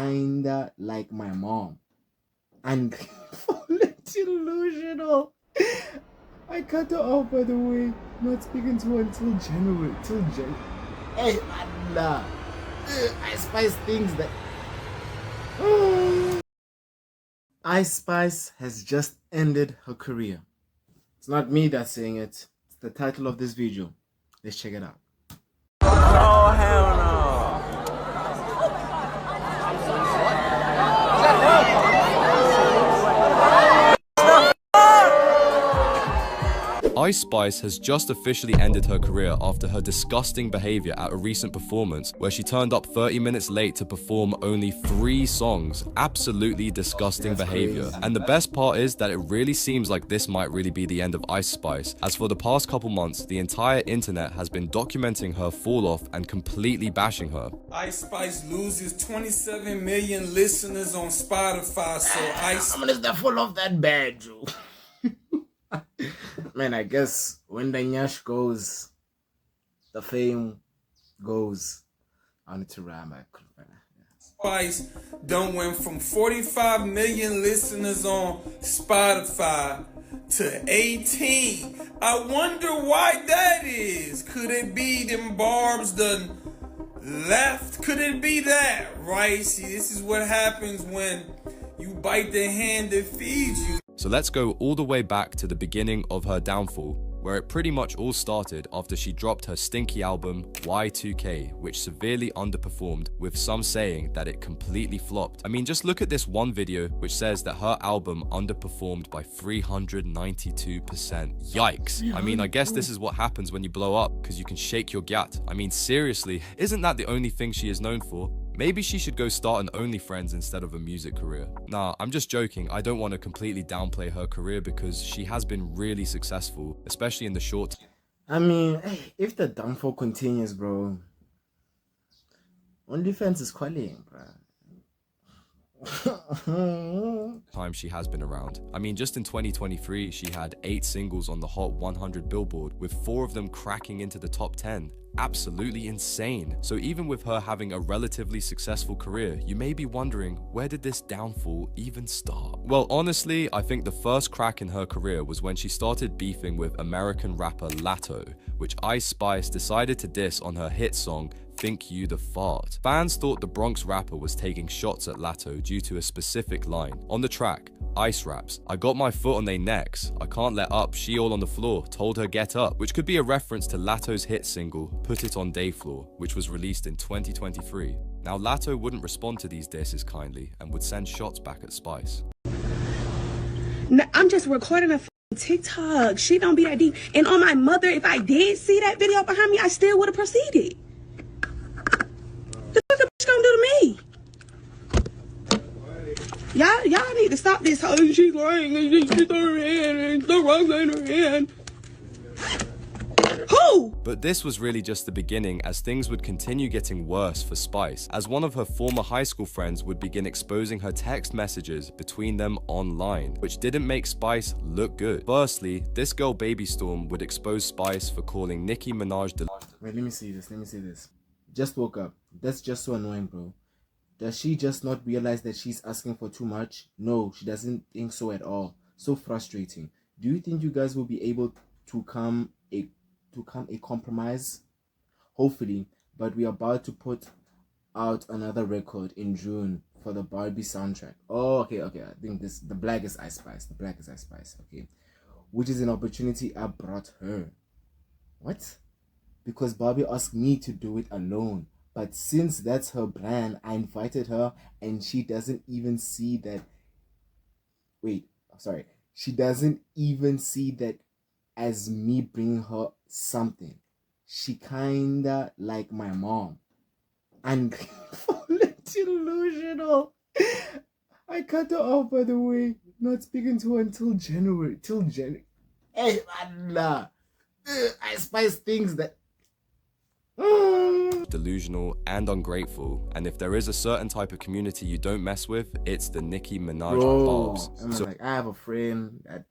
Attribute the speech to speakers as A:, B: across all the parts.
A: kinda like my mom. Ungrateful and delusional. I cut her off, by the way. Not speaking to her until January. Hey, Allah. I Spice things that... Ice Spice has just ended her career. It's not me that's saying it. It's the title of this video. Let's check it out.
B: Oh, hell no.
C: Ice Spice has just officially ended her career after her disgusting behavior at a recent performance where she turned up 30 minutes late to perform only 3 songs. Absolutely disgusting behavior. And the best part is that it really seems like this might really be the end of Ice Spice, as for the past couple months, the entire internet has been documenting her fall off and completely bashing her.
D: Ice Spice loses 27 million listeners on Spotify, so Ice...
A: How many is that fall off that bad, Joe? Man, I guess when the nyash goes, the fame goes. I need to rhyme.
D: Spice done went from 45 million listeners on Spotify to 18. I wonder why that is. Could it be them barbs done left? Could it be that, right? See, this is what happens when you bite the hand that feeds you.
C: So let's go all the way back to the beginning of her downfall, where it pretty much all started after she dropped her stinky album Y2K, which severely underperformed, with some saying that it completely flopped. I mean, just look at this one video which says that her album underperformed by 392%. Yikes. I mean, I guess this is what happens when you blow up, because you can shake your gat. I mean, seriously, isn't that the only thing she is known for? Maybe she should go start an OnlyFriends instead of a music career. Nah, I'm just joking. I don't want to completely downplay her career because she has been really successful, especially in the short term.
A: I mean, hey, if the downfall continues, bro, OnlyFans is calling, bro.
C: Time she has been around. I mean, just in 2023, she had 8 singles on the Hot 100 Billboard, with 4 of them cracking into the top 10. Absolutely insane. So even with her having a relatively successful career, you may be wondering, where did this downfall even start? Well, honestly, I think the first crack in her career was when she started beefing with American rapper Latto, which Ice Spice decided to diss on her hit song Think You the Fart. Fans thought the Bronx rapper was taking shots at Latto due to a specific line. On the track, Ice raps, "I got my foot on they necks, I can't let up, she all on the floor, told her get up," which could be a reference to Latto's hit single, Put It On Day Floor, which was released in 2023. Now, Latto wouldn't respond to these disses kindly and would send shots back at Spice.
E: No, I'm just recording a TikTok. She don't be that deep. And on my mother, if I did see that video behind me, I still would have proceeded. What the bitch gonna do to me? Y'all need to stop this. Oh, she's lying. She's her hand and the wrong in her hand. Who?
C: But this was really just the beginning, as things would continue getting worse for Spice, as one of her former high school friends would begin exposing her text messages between them online, which didn't make Spice look good. Firstly, this girl Baby Storm would expose Spice for calling Nicki Minaj
A: Wait, let me see this. Just woke up. That's just so annoying, bro. Does she just not realize that she's asking for too much? No, she doesn't think so at all. So frustrating. Do you think you guys will be able to come a compromise? Hopefully, but we are about to put out another record in June for the Barbie soundtrack. Oh, okay. I think the black is Ice Spice. Okay, which is an opportunity I brought her. What? Because Barbie asked me to do it alone. But since that's her plan, I invited her and she doesn't even see that. She doesn't even see that as me bringing her something. She kinda like my mom. Ungrateful and delusional. I cut her off, by the way. Not speaking to her until January. Hey, Allah. I Spice things that...
C: delusional and ungrateful, and if there is a certain type of community you don't mess with, it's the Nicki Minaj barbs.
A: I have a friend that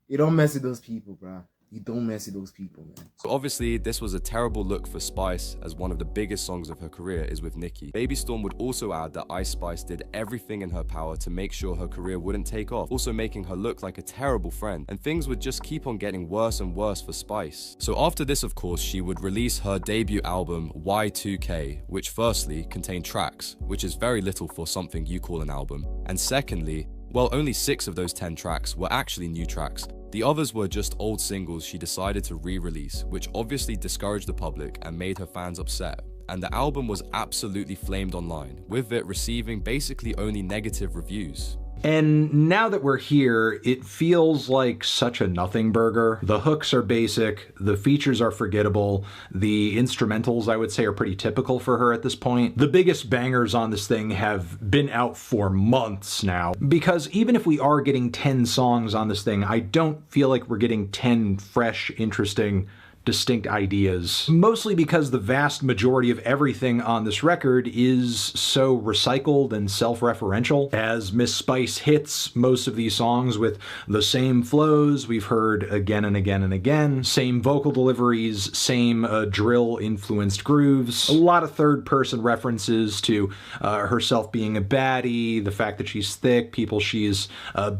A: you don't mess with those people, bro. You don't mess with those people, man.
C: So obviously, this was a terrible look for Spice, as one of the biggest songs of her career is with Nicki. Baby Storm would also add that Ice Spice did everything in her power to make sure her career wouldn't take off, also making her look like a terrible friend, and things would just keep on getting worse and worse for Spice. So after this, of course, she would release her debut album, Y2K, which firstly contained tracks, which is very little for something you call an album, and secondly, well, only 6 of those 10 tracks were actually new tracks. The others were just old singles she decided to re-release, which obviously discouraged the public and made her fans upset. And the album was absolutely flamed online, with it receiving basically only negative reviews.
F: And now that we're here, it feels like such a nothing burger. The hooks are basic, the features are forgettable, the instrumentals, I would say, are pretty typical for her at this point. The biggest bangers on this thing have been out for months now, because even if we are getting 10 songs on this thing, I don't feel like we're getting 10 fresh, interesting, distinct ideas, mostly because the vast majority of everything on this record is so recycled and self-referential. As Miss Spice hits most of these songs with the same flows we've heard again and again and again, same vocal deliveries, same drill-influenced grooves, a lot of third-person references to herself being a baddie, the fact that she's thick, people she's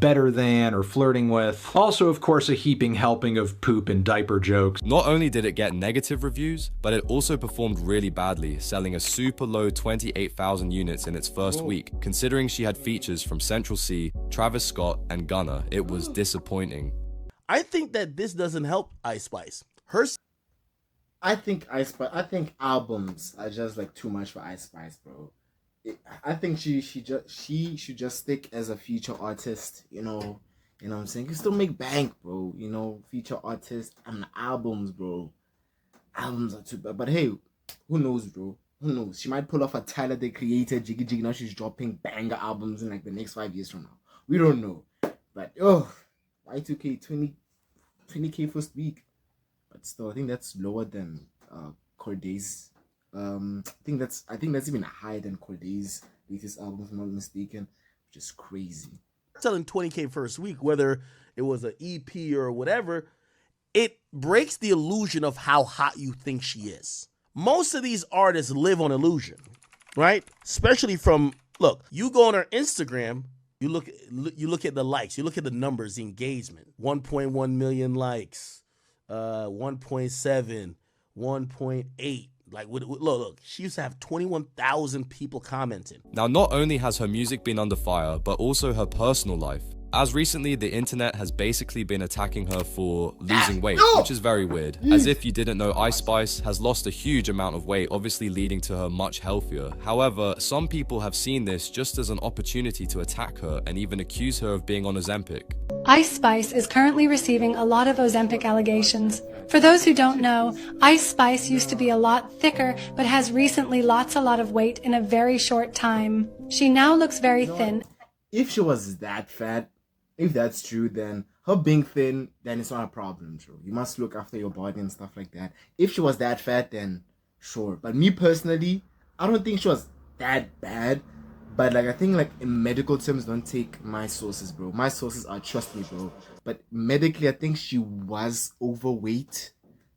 F: better than or flirting with. Also, of course, a heaping helping of poop and diaper jokes.
C: Not only did it get negative reviews, but it also performed really badly, selling a super low 28,000 units in its first week. Considering she had features from Central C, Travis Scott, and Gunna, it was disappointing.
G: I think that this doesn't help Ice Spice.
A: I think albums are just like too much for Ice Spice, bro. I think she should just stick as a feature artist, you know. You know what I'm saying? You still make bank, bro. You know, feature artists and albums, bro. Albums are too bad. But hey, who knows, bro? Who knows? She might pull off a Tyler, the Creator, Jiggy Jiggy. Now she's dropping banger albums in like the next 5 years from now. We don't know. But, Y2K, 20K first week. But still, I think that's lower than Corday's. I think that's even higher than Corday's latest album, if I'm not mistaken. Which is crazy.
G: Selling 20K first week, whether it was an EP or whatever, it breaks the illusion of how hot you think she is. Most of these artists live on illusion, right? Especially from, look, you go on her Instagram, you look at the likes, you look at the numbers, the engagement, 1.1 million likes, 1.7, 1.8. Like, look, she used to have 21,000 people commenting.
C: Now, not only has her music been under fire, but also her personal life. As recently, the internet has basically been attacking her for losing weight, which is very weird. As if you didn't know, Ice Spice has lost a huge amount of weight, obviously leading to her much healthier. However, some people have seen this just as an opportunity to attack her and even accuse her of being on Ozempic.
H: Ice Spice is currently receiving a lot of Ozempic allegations. For those who don't know, Ice Spice used to be a lot thicker, but has recently lost a lot of weight in a very short time. She now looks very thin.
A: If she was that fat, if that's true, then her being thin, then it's not a problem, true. You must look after your body and stuff like that. If she was that fat, then sure. But me personally, I don't think she was that bad. But like, I think like in medical terms, don't take my sources, bro. My sources are, trust me, bro. But medically, I think she was overweight.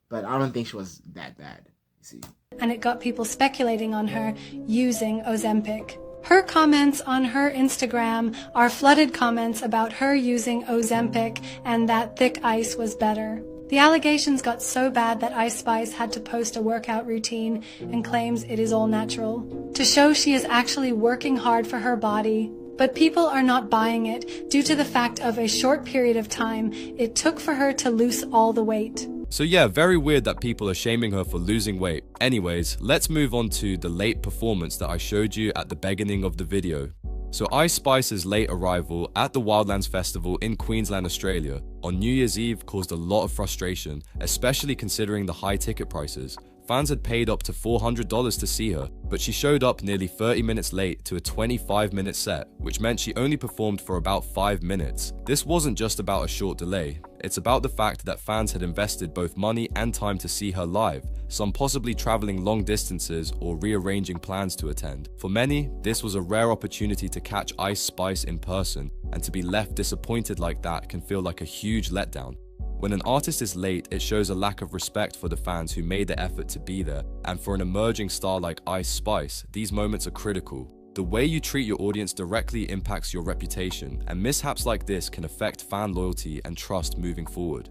A: But I don't think she was that bad, you see.
H: And it got people speculating on her using Ozempic. Her comments on her Instagram are flooded comments about her using Ozempic and that thick ice was better. The allegations got so bad that Ice Spice had to post a workout routine and claims it is all natural, to show she is actually working hard for her body. But people are not buying it due to the fact of a short period of time it took for her to lose all the weight.
C: So yeah, very weird that people are shaming her for losing weight. Anyways, let's move on to the late performance that I showed you at the beginning of the video. So Ice Spice's late arrival at the Wildlands Festival in Queensland, Australia on New Year's Eve caused a lot of frustration, especially considering the high ticket prices. Fans had paid up to $400 to see her, but she showed up nearly 30 minutes late to a 25-minute set, which meant she only performed for about 5 minutes. This wasn't just about a short delay, it's about the fact that fans had invested both money and time to see her live, some possibly traveling long distances or rearranging plans to attend. For many, this was a rare opportunity to catch Ice Spice in person, and to be left disappointed like that can feel like a huge letdown. When an artist is late, it shows a lack of respect for the fans who made the effort to be there, and for an emerging star like Ice Spice, these moments are critical. The way you treat your audience directly impacts your reputation, and mishaps like this can affect fan loyalty and trust moving forward.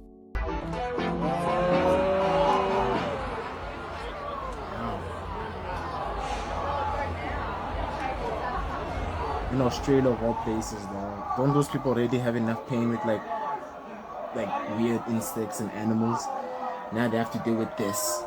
A: In Australia of all places, though, don't those people already have enough pain with like weird insects and animals? Now they have to deal with this.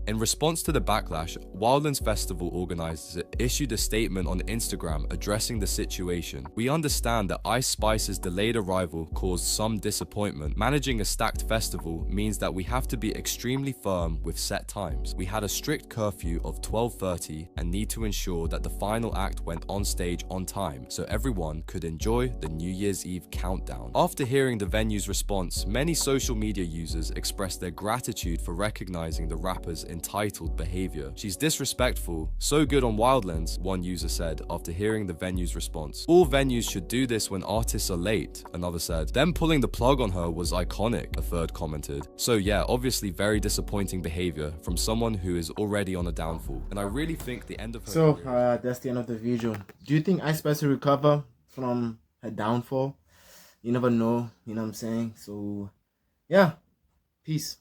C: In response to the backlash, Wildlands Festival organizers issued a statement on Instagram addressing the situation. We understand that Ice Spice's delayed arrival caused some disappointment. Managing a stacked festival means that we have to be extremely firm with set times. We had a strict curfew of 12:30 and need to ensure that the final act went on stage on time so everyone could enjoy the New Year's Eve countdown. After hearing the venue's response, many social media users expressed their gratitude for recognizing the rapper's entitled behavior. She's disrespectful, so good on Wildlands, one user said after hearing the venue's response. All venues should do this when artists are late, another said. Them pulling the plug on her was iconic, a third commented. So yeah, obviously very disappointing behavior from someone who is already on a downfall. And I really think the end of her career...
A: that's the end of the video. Do you think Ice Spice will recover from her downfall? You never know, you know what I'm saying? So yeah, peace.